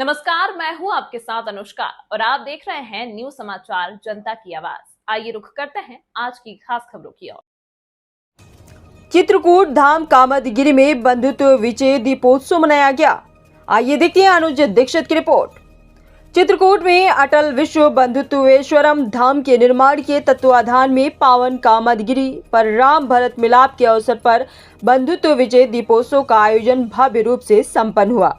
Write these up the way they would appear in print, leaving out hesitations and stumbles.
नमस्कार, मैं हूं आपके साथ अनुष्का और आप देख रहे हैं न्यूज समाचार जनता की आवाज। आइए रुख करते हैं आज की खास खबरों की ओर। चित्रकूट धाम कामदगिरी में बंधुत्व विजय दीपोत्सव मनाया गया। आइए देखते हैं अनुज दीक्षित की रिपोर्ट। चित्रकूट में अटल विश्व बंधुत्वेश्वरम धाम के निर्माण के तत्वाधान में पावन कामदगिरी पर राम भरत मिलाप के अवसर पर बंधुत्व विजय दीपोत्सव का आयोजन भव्य रूप से संपन्न हुआ।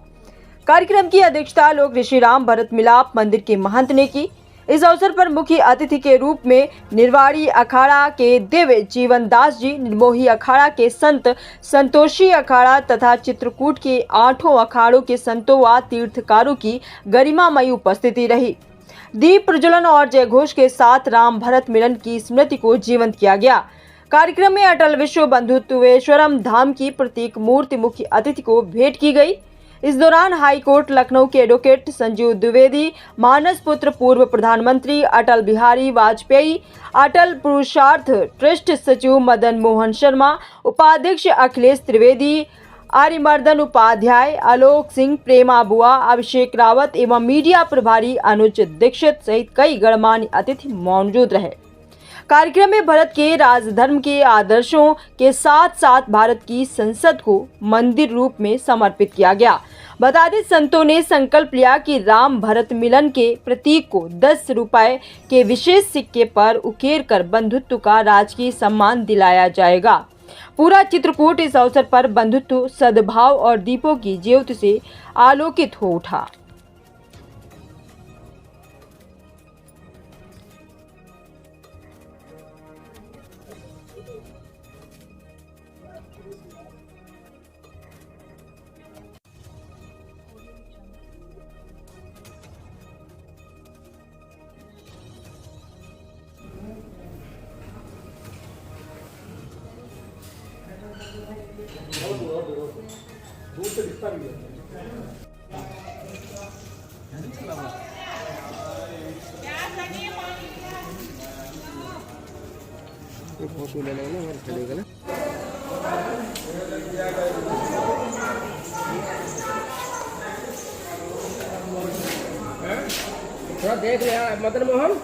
कार्यक्रम की अध्यक्षता लोक ऋषि राम भरत मिलाप मंदिर के महंत ने की। इस अवसर पर मुख्य अतिथि के रूप में निर्वाड़ी अखाड़ा के दिव्य जीवन दास जी, निर्मोही अखाड़ा के संत संतोषी अखाड़ा तथा चित्रकूट के 8 अखाड़ों के संतों व तीर्थकारों की गरिमामयी उपस्थिति रही। दीप प्रज्वलन और जयघोष के साथ राम भरत मिलन की स्मृति को जीवंत किया गया। कार्यक्रम में अटल विश्व बंधुत्वेश्वरम धाम की प्रतीक मूर्ति मुख्य अतिथि को भेंट की गई। इस दौरान हाईकोर्ट लखनऊ के एडवोकेट संजीव द्विवेदी, मानस पुत्र पूर्व प्रधानमंत्री अटल बिहारी वाजपेयी, अटल पुरुषार्थ ट्रस्ट सचिव मदन मोहन शर्मा, उपाध्यक्ष अखिलेश त्रिवेदी, आर्यमर्दन उपाध्याय, आलोक सिंह, प्रेमा बुआ, अभिषेक रावत एवं मीडिया प्रभारी अनुज दीक्षित सहित कई गणमान्य अतिथि मौजूद रहे। कार्यक्रम में भारत के राजधर्म के आदर्शों के साथ साथ भारत की संसद को मंदिर रूप में समर्पित किया गया। बता दें, संतों ने संकल्प लिया कि राम भरत मिलन के प्रतीक को 10 रुपए के विशेष सिक्के पर उकेर कर बंधुत्व का राजकीय सम्मान दिलाया जाएगा। पूरा चित्रकूट इस अवसर पर बंधुत्व, सद्भाव और दीपों की ज्योति से आलोकित हो उठा। दूर से दिखता भी है। फोटो ले लेना और चलेगा ना। थोड़ा देख लिया मदन मोहन।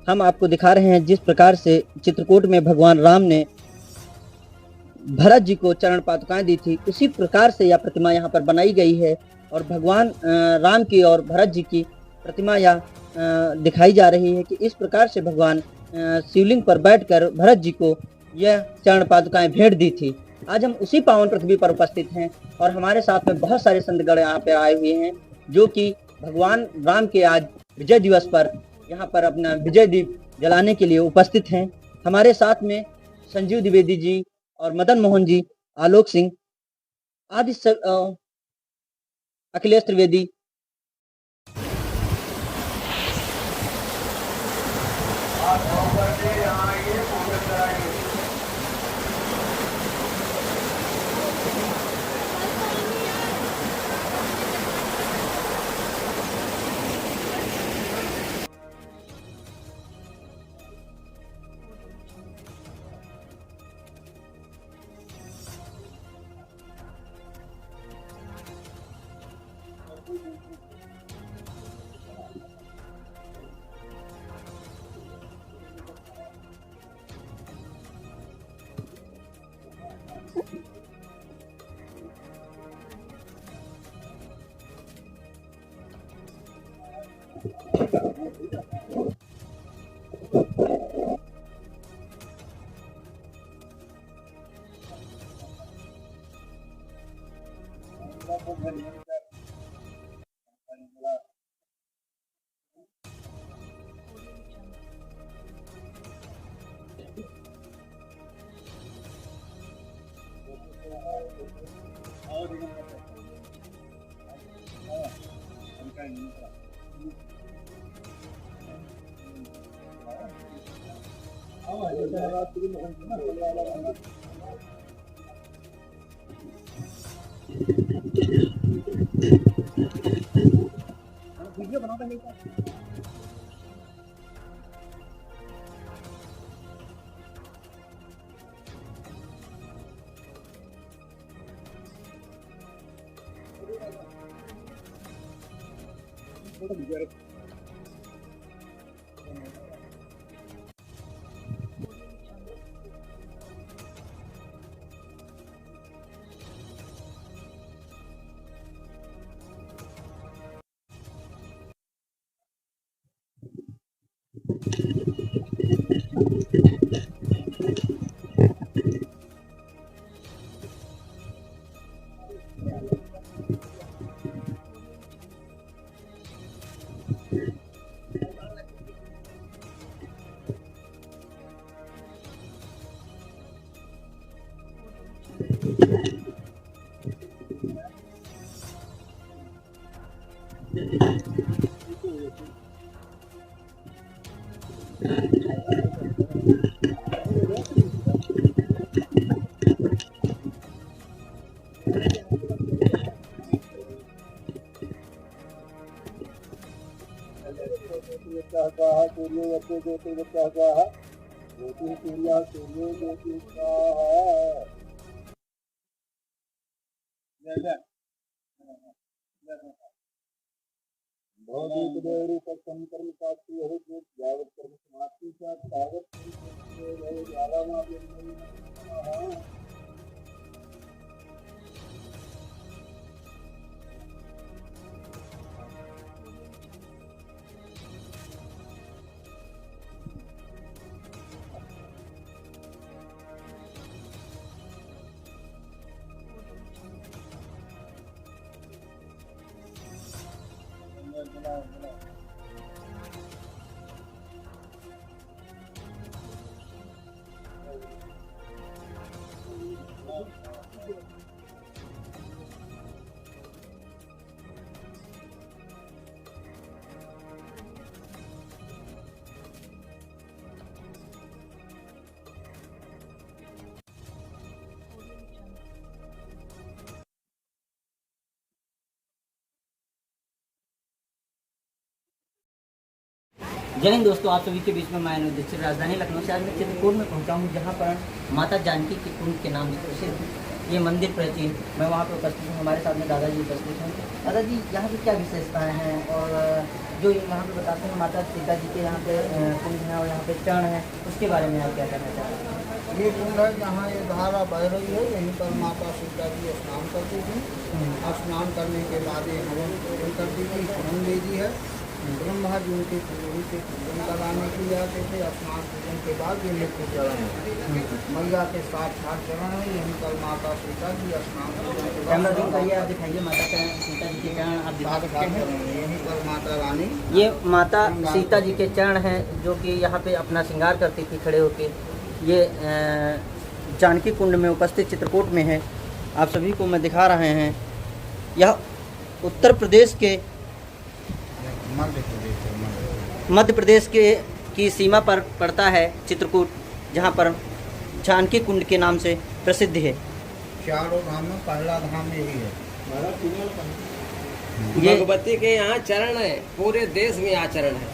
हम आपको दिखा रहे हैं जिस प्रकार से चित्रकूट में भगवान राम ने भरत जी को चरण पादुकाएं दी थी, उसी प्रकार से यह प्रतिमा यहाँ पर बनाई गई है और भगवान राम की और भरत जी की प्रतिमा यह दिखाई जा रही है कि इस प्रकार से भगवान शिवलिंग पर बैठकर भरत जी को यह चरण पादुकाएं भेंट दी थी। आज हम उसी पावन पृथ्वी पर उपस्थित हैं और हमारे साथ में बहुत सारे संतगण यहाँ पर आए हुए हैं जो कि भगवान राम के आज विजय दिवस पर यहाँ पर अपना विजय दीप जलाने के लिए उपस्थित हैं। हमारे साथ में संजीव द्विवेदी जी और मदन मोहन जी, आलोक सिंह आदि अखिलेश त्रिवेदी। जय हिंद दोस्तों, आप सभी के बीच में मैं अनुज दीक्षित राजधानी लखनऊ से आज मैं चित्रकूट में पहुंचा हूं, जहां पर माता जानकी के कुंड के नाम से प्रसिद्ध ये मंदिर प्राचीन। मैं वहां पर उपस्थित हूं, हमारे साथ में दादाजी उपस्थित हैं। दादाजी, यहाँ की क्या विशेषताएं हैं और जो वहाँ पे बताते हैं माता सीता जी के यहाँ पे कुंड है और यहाँ पे चरण है, उसके बारे में आप क्या कहना चाहते हैं? ये कुंड है जहाँ ये धारा बह रही है, यहीं पर माता सीता जी स्नान करती थी। स्नान करने के बाद ये हवन करती थी, हवन दे दी है। ब्रह्मा जी उनके पुरोहित के पूजन कराने के लिए आते थे। स्नान पूजन के बाद ये नित्य चरण है, मैया के साक्षात चरण है। यहीं पर माता सीता जी स्नान पूजन के बाद आप दिखाइए माता सीता जी के चरण आप दिखा सकते हैं। यहीं पर माता रानी, ये माता सीता जी के चरण हैं जो कि यहाँ पे अपना श्रृंगार करती थी खड़े होके। ये जानकी कुंड में उपस्थित चित्रकूट में है, आप सभी को मैं दिखा रहे हैं। यह उत्तर प्रदेश के मध्य प्रदेश के की सीमा पर पड़ता है चित्रकूट, जहाँ पर जानकी कुंड के नाम से प्रसिद्ध है। चारों धाम में पहला धाम यही है। ये भगवती के यहाँ चरण है, पूरे देश में यहाँ चरण है।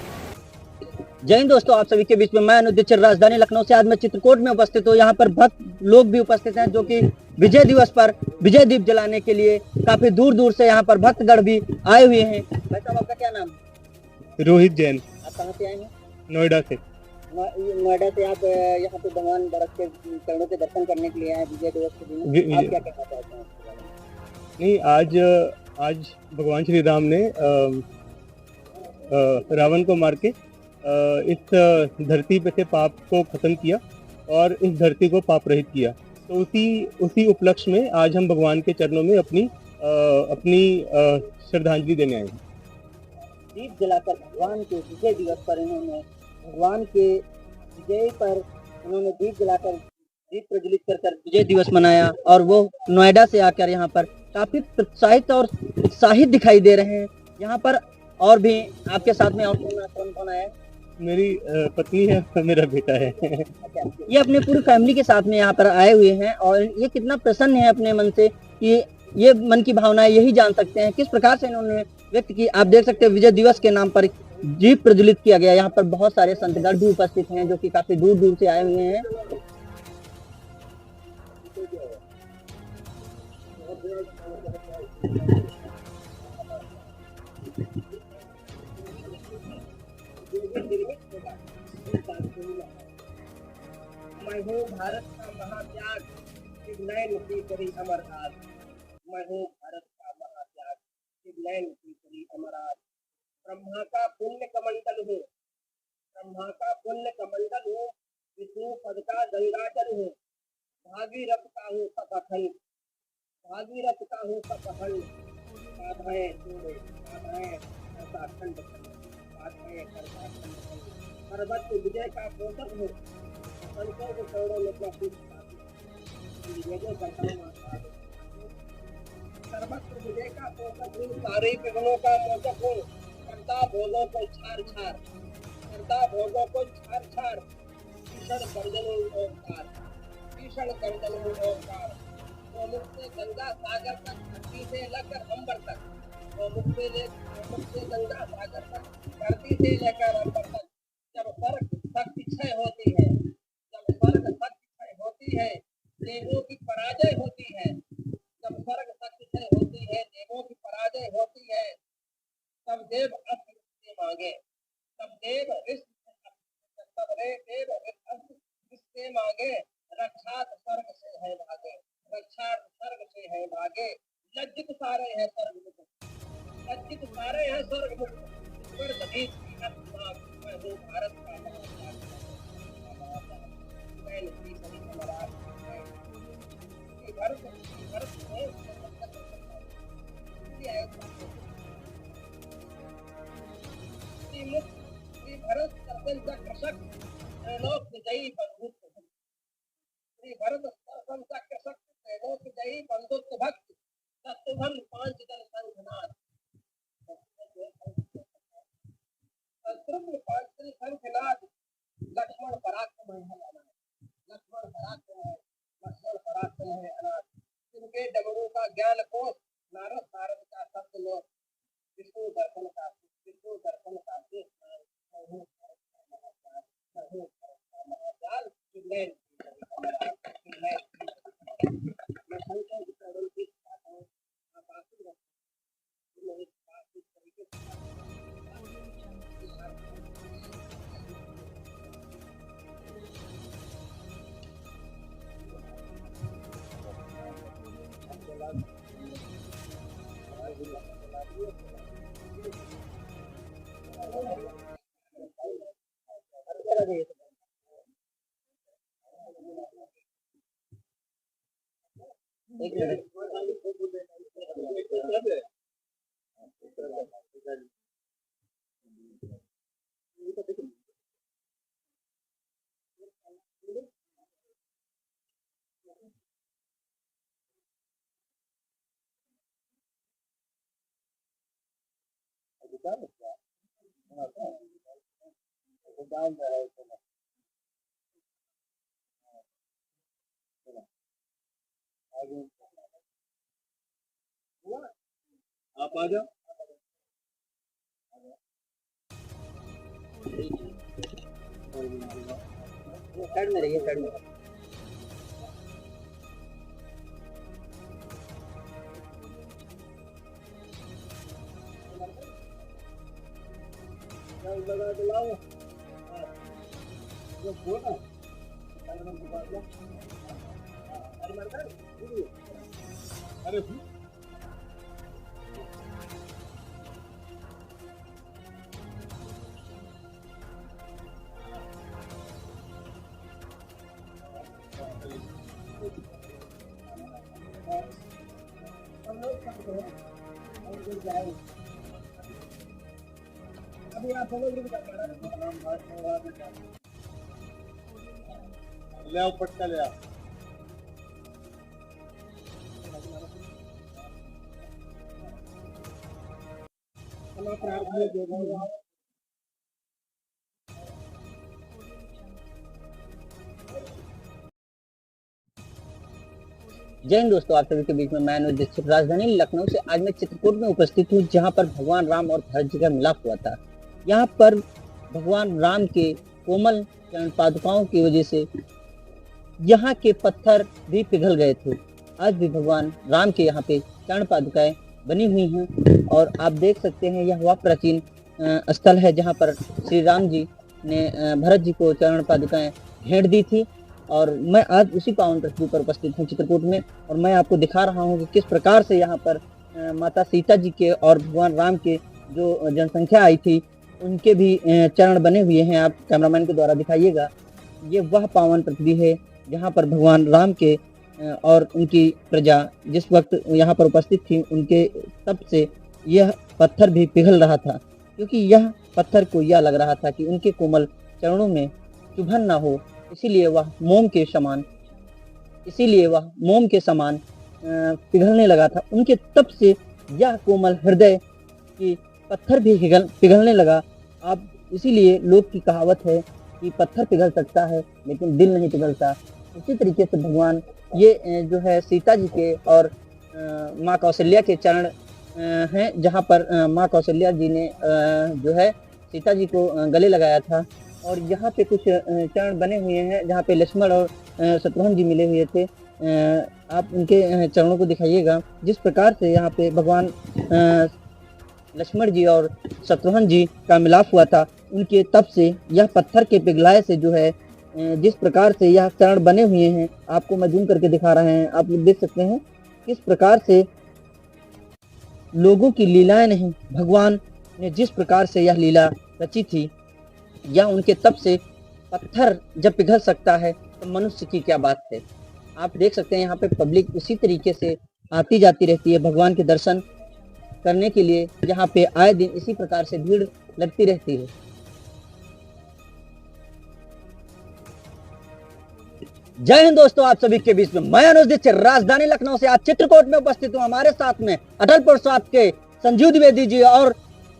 जय हिंद दोस्तों, आप सभी के बीच में मैं अनुज दीक्षित राजधानी लखनऊ से आज मैं चित्रकूट में उपस्थित हूँ। यहाँ पर भक्त लोग भी उपस्थित हैं जो कि विजय दिवस पर विजय दीप जलाने के लिए काफी दूर दूर से यहाँ पर भक्तगण भी आए हुए हैं। भाई साहब, आपका क्या नाम है? रोहित जैन, आप कहाँ से आए हैं? नोएडा से। नोएडा से आप यहाँ पे भगवान बरस के चरणों के दर्शन करने के लिए आए विजय दिवस के दिन। आप क्या कहना चाहते हैं? नहीं, आज भगवान श्री राम ने रावण को मार के इस धरती पे से पाप को खत्म किया और इस धरती को पाप रहित किया। तो उसी उपलक्ष्य में आज हम भगवान के चरणों में अपनी श्रद्धांजलि देने आए हैं। दीप जलाकर भगवान के विजय दिवस पर इन्होंने भगवान के विजय पर उन्होंने दीप जलाकर दीप प्रज्वलित कर विजय दिवस मनाया और वो नोएडा से आकर यहाँ पर काफी प्रोत्साहित और उत्साहित दिखाई दे रहे हैं। यहाँ पर और भी आपके साथ में और कौन कौन आया है? मेरी पत्नी है और मेरा बेटा है। ये अपने पूरी फैमिली के साथ में यहाँ पर आए हुए हैं और ये कितना प्रसन्न है अपने मन से कि ये मन की भावनाएं यही जान सकते हैं किस प्रकार से इन्होंने व्यक्त की। आप देख सकते हैं विजय दिवस के नाम पर दीप प्रज्वलित किया गया। यहाँ पर बहुत सारे संतगण भी उपस्थित हैं जो कि काफी दूर दूर से आए हुए हैं। मैं हूँ भारत का महात्याग, नैन की करी अमरनाथ। मैं हूँ भारत का महात्याग, नैन की करी अमरनाथ। ब्रह्मा का पुण्य कमंडल हूँ, ब्रह्मा का पुण्य कमंडल हूँ, विष्णु पद का गंगाजल हूँ। भागीरथ का हूँ सपखंड, भागीरथ का हूँ सपखंड। बाधाएं तोड़े, बाधाएं खंड, बाधाएं खंड। सर्वत्र विजय का पोषक हूँ, संतों के चरणों में सर्वत्र विजय का पोषक हूँ, सारे विघ्नों का मोचक हूँ। करता भोगों को छार छार, करता भोगों को छार छार। भीषण गर्जनों ओंकार, भीषण गर्जनों ओंकार। गोमुख से गंगा सागर तक, धरती से लेकर अंबर तक। गोमुख से गंगा सागर तक, धरती से लेकर अंबर तक। जब स्वर्ग शक्ति क्षय होती है, जब स्वर्ग शक्ति क्षय होती है, देवों की पराजय होती है। जब स्वर्ग शक्ति क्षय होती है, देवों की पराजय होती है, तब देव अस्त्र से मांगे, तब देव से मांगे। रक्षात स्वर्ग से है भागे, रक्षात स्वर्ग से है भागे। लज्जित सारे हैं स्वर्ग मुक्त, लज्जित सारे हैं स्वर्ग मुक्त। मैं हूँ भारत का महात्याग, मैं नहीं सभी सम्राट। भारत में श्री भरत दर्शन का कृषक त्रैलोक विजयी बंधुत्व, श्री भरत दर्शन का कृषक त्रैलोक विजयी बंधुत्व भक्त। शत्रुघ्न पांचजन संघनाथ, शत्रुघ्न पांचजन संघनाथ। लक्ष्मण पराक्रम है अनाथ, लक्ष्मण पराक्रम है, लक्ष्मण पराक्रम है अनाथ। जिनके डमरू का ज्ञान कोश, नारद नारद का शब्द लोक। विष्णु दर्शन का, विष्णु दर्शन का देश नाम। मैं हूँ भारत का महात्याग, मैं हूँ भारत का महात्याग। मैं संख्या की चरण की चाहता हूँ, आप आशीर्वाद मैं इस बात इस तरीके से एक मिनट। आप आ जाओ। साइड में रहिए, साइड में। लगा दिलाओ जो बोला अरे ले आओ पटका ले आओ। जय हिंद दोस्तों, आप सभी के बीच में मैं अनुज दीक्षित। राजधानी लखनऊ से आज मैं चित्रकूट में उपस्थित हूँ, जहाँ पर भगवान राम और भरत जी का मिलाप हुआ था। यहाँ पर भगवान राम के कोमल चरण पादुकाओं की वजह से यहाँ के पत्थर भी पिघल गए थे। आज भी भगवान राम के यहाँ पे चरण पादुकाएं बनी हुई हैं और आप देख सकते हैं यह वह प्राचीन स्थल है जहाँ पर श्री राम जी ने भरत जी को चरण पादुकाएं भेंट दी थी। और मैं आज उसी पावन पृथ्वी पर उपस्थित हूँ चित्रकूट में, और मैं आपको दिखा रहा हूँ कि किस प्रकार से यहाँ पर माता सीता जी के और भगवान राम के जो जनसंख्या आई थी उनके भी चरण बने हुए हैं। आप कैमरामैन के द्वारा दिखाइएगा। ये वह पावन पृथ्वी है जहाँ पर भगवान राम के और उनकी प्रजा जिस वक्त यहाँ पर उपस्थित थी उनके तब से यह पत्थर भी पिघल रहा था, क्योंकि यह पत्थर को यह लग रहा था कि उनके कोमल चरणों में चुभन ना हो, इसीलिए वह मोम के समान पिघलने लगा था। उनके तप से यह कोमल हृदय की पत्थर भी पिघलने लगा। अब इसीलिए लोग की कहावत है कि पत्थर पिघल सकता है लेकिन दिल नहीं पिघलता। उसी तरीके से भगवान ये जो है सीता जी के और माँ कौशल्या के चरण हैं, जहाँ पर माँ कौशल्या जी ने जो है सीता जी को गले लगाया था। और यहाँ पे कुछ चरण बने हुए हैं जहाँ पे लक्ष्मण और शत्रुघ्न जी मिले हुए थे। आप उनके चरणों को दिखाइएगा। जिस प्रकार से यहाँ पे भगवान लक्ष्मण जी और शत्रुघ्न जी का मिलाप हुआ था, उनके तप से यह पत्थर के पिघलाए से जो है जिस प्रकार से यह चरण बने हुए हैं, आपको मैं जूम करके दिखा रहे हैं। आप लोग देख सकते हैं किस प्रकार से लोगों की लीलाएं नहीं, भगवान ने जिस प्रकार से यह लीला रची थी, या उनके तप से पत्थर जब पिघल सकता है तो मनुष्य की क्या बात है। आप देख सकते हैं यहाँ पे पब्लिक उसी तरीके से आती जाती रहती है भगवान के दर्शन करने के लिए। यहाँ पे आए दिन इसी प्रकार से भीड़ लगती रहती है। जय हिंद दोस्तों, आप सभी के बीच में मैं अनुज दीक्षित राजधानी लखनऊ से आज चित्रकूट में उपस्थित हूँ। हमारे साथ में अटल प्रसाद के संजीव द्विवेदी जी और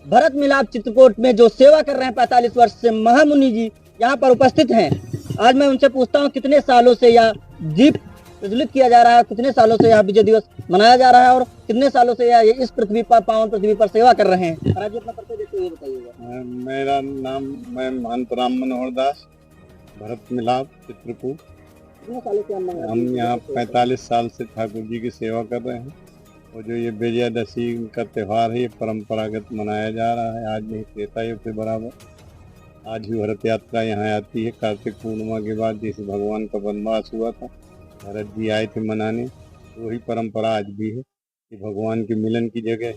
भरत मिलाप चित्रकूट में जो सेवा कर रहे हैं 45 वर्ष से महामुनि जी यहाँ पर उपस्थित हैं। आज मैं उनसे पूछता हूँ कितने सालों से यह दीप प्रज्वलित किया जा रहा है, कितने सालों से यह विजय दिवस मनाया जा रहा है और कितने सालों से यह इस पृथ्वी पर पावन पृथ्वी पर सेवा कर रहे हैं। महाराज जी अपना परिचय देते हुए बताइएगा। मेरा नाम मैं महंत राम मनोहर दास, भरत मिलाप चित्रकूट। कितने सालों से हम यहाँ 45 साल से ठाकुर जी की सेवा कर रहे हैं। और जो ये विजयादशमी का त्यौहार है ये परंपरागत मनाया जा रहा है। आज नहीं त्रेता युग के बराबर आज भी भरत यात्रा यहाँ आती है। कार्तिक पूर्णिमा के बाद जैसे भगवान का वनवास हुआ था, भरत जी आए थे मनाने, वही परंपरा आज भी है कि भगवान के मिलन की जगह है।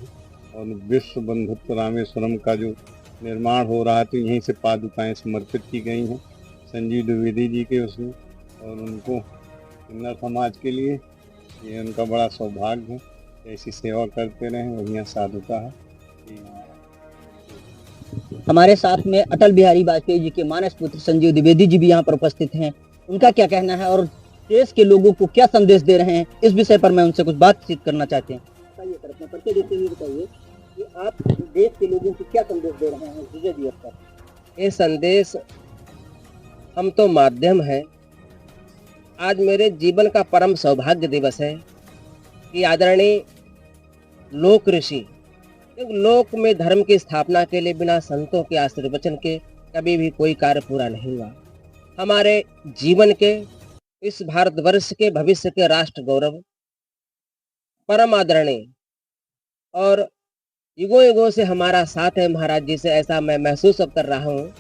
और विश्व बंधुत्व रामेश्वरम का जो निर्माण हो रहा है तो यहीं से पादुकाएँ समर्पित की गई हैं संजीव द्विवेदी जी के उसमें, और उनको किन्नर समाज के लिए ये उनका बड़ा सौभाग्य है। ऐसी सेवा करते रहें, बढ़िया साधुता है। हमारे साथ में अटल बिहारी वाजपेयी जी के मानस पुत्र संजीव द्विवेदी जी भी यहाँ पर उपस्थित हैं। उनका क्या कहना है और देश के लोगों को क्या संदेश दे रहे हैं, इस विषय पर मैं उनसे कुछ बातचीत करना चाहते हैं। बताइए सर, अपना परिचय देते हुए बताइए कि आप देश के लोगों को क्या संदेश दे रहे हैं विजय दिवस पर। ये संदेश हम तो माध्यम है। आज मेरे जीवन का परम सौभाग्य दिवस है कि आदरणीय लोक ऋषि, लोक में धर्म की स्थापना के लिए बिना संतों के आशीर्वचन के कभी भी कोई कार्य पूरा नहीं हुआ। हमारे जीवन के, इस भारतवर्ष के भविष्य के राष्ट्र गौरव, परम आदरणीय और युगों युगों से हमारा साथ है महाराज जी से, ऐसा मैं महसूस अब कर रहा हूँ।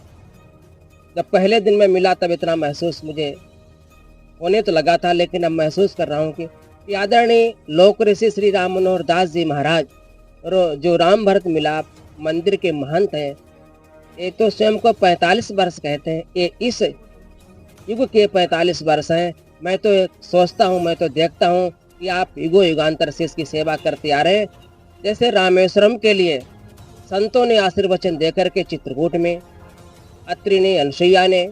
जब पहले दिन मैं मिला तब इतना महसूस मुझे होने तो लगा था, लेकिन अब महसूस कर रहा हूँ कि आदरणीय लोक ऋषि श्री राम मनोहर दास जी महाराज जो राम भरत मिलाप मंदिर के महंत हैं, ये तो स्वयं को 45 वर्ष कहते हैं। ये इस युग के 45 वर्ष हैं। मैं तो सोचता हूँ, मैं तो देखता हूँ कि आप युगों युगांतर से इसकी सेवा करते आ रहे हैं। जैसे रामेश्वरम के लिए संतों ने आशीर्वचन देकर के चित्रकूट में, अत्रि ने, अनुसुईया ने,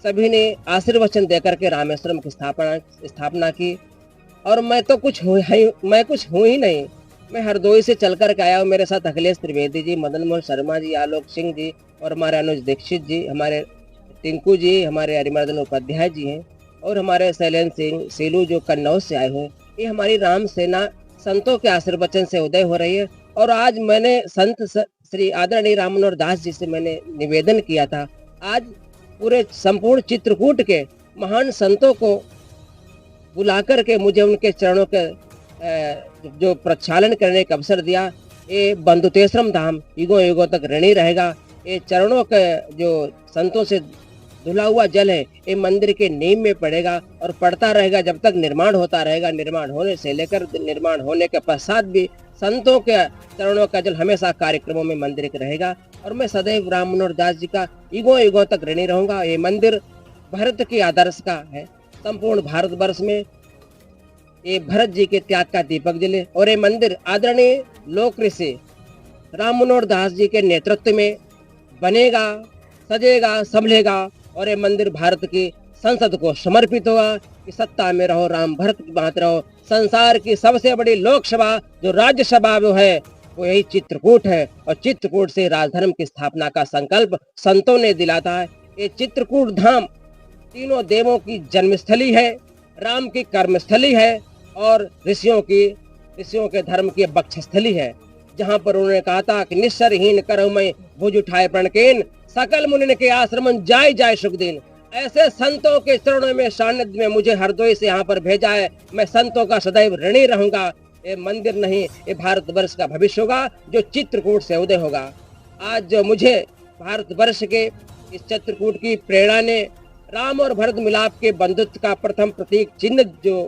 सभी ने आशीर्वचन देकर के रामेश्वरम की स्थापना की। और मैं तो कुछ हूँ ही नहीं। मैं हरदोई से चल कर के आया हूँ। मेरे साथ अखिलेश त्रिवेदी जी, मदन मोहन शर्मा जी, आलोक सिंह जी और हमारे अनुज दीक्षित जी, हमारे टिंकू जी, हमारे हरिमर्दन उपाध्याय जी हैं और हमारे शैलेंद्र सिंह सेलू जो कन्नौज से आए हुए। ये हमारी राम सेना संतों के आशीर्वचन से उदय हो रही है। और आज मैंने संत श्री आदरणीय राम मनोहर दास जी से मैंने निवेदन किया था, आज पूरे संपूर्ण चित्रकूट के महान संतों को बुला करके मुझे उनके चरणों के जो प्रक्षालन करने का अवसर दिया। ये बंधुतेश्वरम धाम युगों युगों तक ऋणी रहेगा। ये चरणों के जो संतों से धुला हुआ जल है, ये मंदिर के नींव में पड़ेगा और पड़ता रहेगा जब तक निर्माण होता रहेगा। निर्माण होने से लेकर निर्माण होने के पश्चात भी संतों के चरणों का जल हमेशा कार्यक्रमों में मंदिर के रहेगा। और मैं सदैव राम मनोहर दास जी का युगों युगों तक ऋणी रहूंगा। ये मंदिर भारत के आदर्श का है। संपूर्ण भारतवर्ष में ये भरत जी के त्याग का दीपक जले और ये मंदिर आदरणीय लोक ऋषि राम मनोहर दास जी के नेतृत्व में बनेगा, सजेगा, संभलेगा और ये मंदिर भारत की संसद को समर्पित होगा कि सत्ता में रहो राम भरत की बात रहो। संसार की सबसे बड़ी लोकसभा जो राज्यसभा वो है वो यही चित्रकूट है और चित्रकूट से राजधर्म की स्थापना का संकल्प संतों ने दिला था। ये चित्रकूट धाम तीनों देवों की जन्मस्थली है, राम की कर्मस्थली है और ऋषियों के धर्म की बक्षस्थली है, जहाँ पर उन्होंने कहा था कि निस्सरहीन करहु मैं भुज उठाए प्रणकेन, सकल मुनिन के आश्रमन जाय जाय सुख दिन। ऐसे संतों के चरणों में सानिध्य में मुझे हरदोई से यहाँ पर भेजा है। मैं संतों का सदैव ऋणी रहूंगा। ये मंदिर नहीं, ये भारतवर्ष का भविष्य होगा जो चित्रकूट से उदय होगा। आज जो मुझे भारतवर्ष के इस चित्रकूट की प्रेरणा ने राम और भरत मिलाप के बंधुत्व का प्रथम प्रतीक चिन्ह जो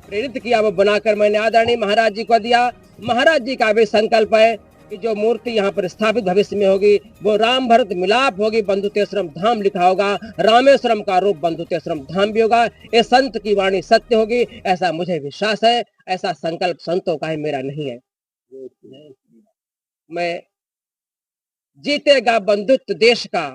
प्रेरित किया वो बनाकर मैंने आदरणीय महाराज जी को दिया। महाराज जी का भी संकल्प है कि जो मूर्ति यहाँ पर स्थापित भविष्य में होगी वो राम भरत मिलाप होगी, बंधुतेश्वरम धाम लिखा होगा, रामेश्वरम का रूप बंधुतेश्वरम धाम भी होगा। ये संत की वाणी सत्य होगी, ऐसा मुझे विश्वास है। ऐसा संकल्प संतों का है, मेरा नहीं है। मैं जीतेगा बंधुत्व देश का,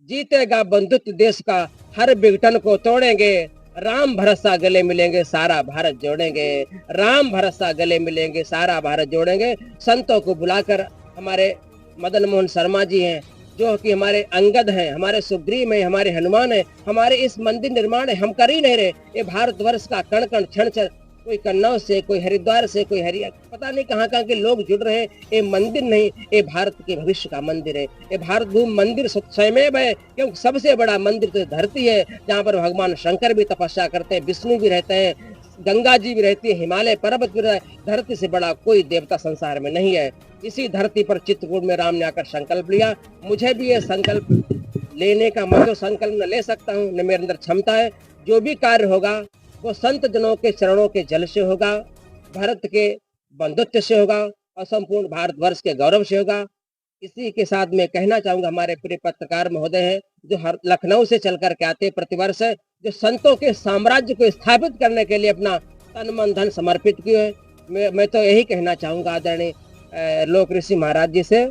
जीतेगा बंधुत्व देश का, हर विघटन को तोड़ेंगे, राम भरोसा गले मिलेंगे, सारा भारत जोड़ेंगे। राम भरोसा गले मिलेंगे, सारा भारत जोड़ेंगे। संतों को बुलाकर हमारे मदन मोहन शर्मा जी हैं जो कि हमारे अंगद हैं, हमारे सुग्रीव हैं, हमारे हनुमान हैं, हमारे इस मंदिर निर्माण है हम कर ही नहीं रहे। ये भारतवर्ष का कण कण क्षण क्षण, कोई कन्नौज से, कोई हरिद्वार से, कोई पता नहीं कहाँ कहाँ के लोग जुड़ रहे हैं। ये मंदिर नहीं, ये भारत के भविष्य का मंदिर है। ये भारत भूमि मंदिर स्वयमेव है, क्योंकि सबसे बड़ा मंदिर तो धरती है जहाँ पर भगवान शंकर भी तपस्या करते हैं, विष्णु भी रहते हैं, गंगा जी भी रहती है, हिमालय पर्वत भी रहता है। धरती से बड़ा कोई देवता संसार में नहीं है। इसी धरती पर चित्रकूट में राम ने आकर संकल्प लिया। मुझे भी ये संकल्प लेने का, मैं तो संकल्प न ले सकता हूँ, न मेरे अंदर क्षमता है। जो भी कार्य होगा वो संत जनों के चरणों के जल से होगा, भारत के बंधुत्व से होगा और संपूर्ण भारतवर्ष के गौरव से होगा। इसी के साथ मैं कहना चाहूंगा, हमारे प्रिय पत्रकार महोदय हैं जो लखनऊ से चल कर के आते प्रतिवर्ष, जो संतों के साम्राज्य को स्थापित करने के लिए अपना तन मन धन समर्पित किए हैं। मैं तो यही कहना चाहूंगा आदरणीय लोक ऋषि महाराज जी से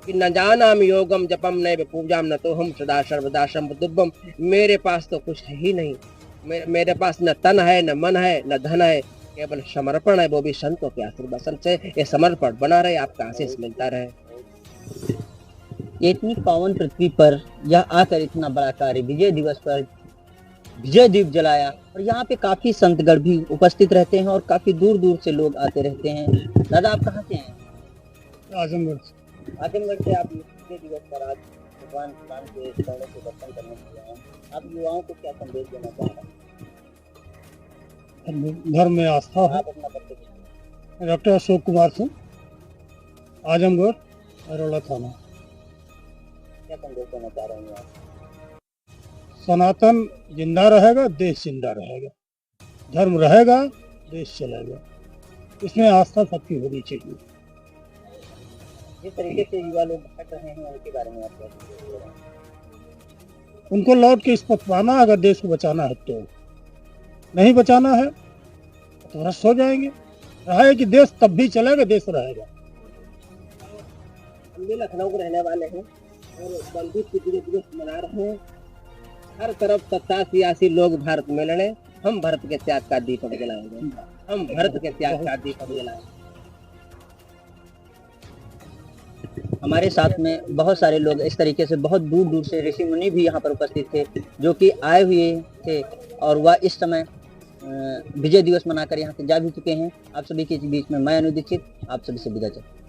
कि न जानाम योगम जपम नैव पूजाम न तो हम सदा सर्वदा संबुद्धम। मेरे पास तो कुछ है ही नहीं, मेरे पास न तन है, न मन है, न धन है, केवल समर्पण है, वो भी संतों के आशीर्वाद से। ये समर्पण बना रहे, आपका आशीष मिलता रहे। ये इतनी पावन पृथ्वी पर यह आकर इतना बड़ा कार्य विजय दिवस पर विजय दीप जलाया, और यहाँ पे काफी संतगण भी उपस्थित रहते हैं और काफी दूर दूर से लोग आते रहते हैं। दादा आप कहाँ से हैं? आजमगढ़। आजमगढ़ से आप विजय दिवस पर आज भगवान राम के चरणों के दर्शन करने के लिए आए। आप युवाओं को क्या संदेश देना चाह रहे हैं? धर्म में आस्था है। आप अपना परिचय। डॉक्टर अशोक कुमार सिंह, आजमगढ़, अरोड़ा थाना। क्या संदेश देना चाह रहे हैं आप? सनातन जिंदा रहेगा, देश जिंदा रहेगा। धर्म रहेगा, देश चलेगा। इसमें आस्था सबकी होनी चाहिए। जिस तरीके से युवा लोग भटक रहे हैं उनके बारे में आप क्या संदेश दे रहे हैं? उनको लौट के इस पथ पाना, अगर देश को बचाना है तो। नहीं बचाना है तो भ्रष्ट हो जाएंगे। रहा है कि देश तब भी चलेगा, देश रहेगा। हम भी लखनऊ के रहने वाले हैं और बंधुत्व विजय दिवस मना रहे हैं। हर तरफ सत्ता सियासी लोग भारत में लड़े, हम भारत के त्याग का दीपक जलाएंगे, हम भारत के त्याग का दीपक जलाएंगे। हमारे साथ में बहुत सारे लोग इस तरीके से बहुत दूर दूर से ऋषि मुनि भी यहाँ पर उपस्थित थे, जो कि आए हुए थे और वह इस समय विजय दिवस मनाकर यहाँ से जा भी चुके हैं। आप सभी के बीच में मैं अनु दीक्षित आप सभी से विदा चाहता हूं।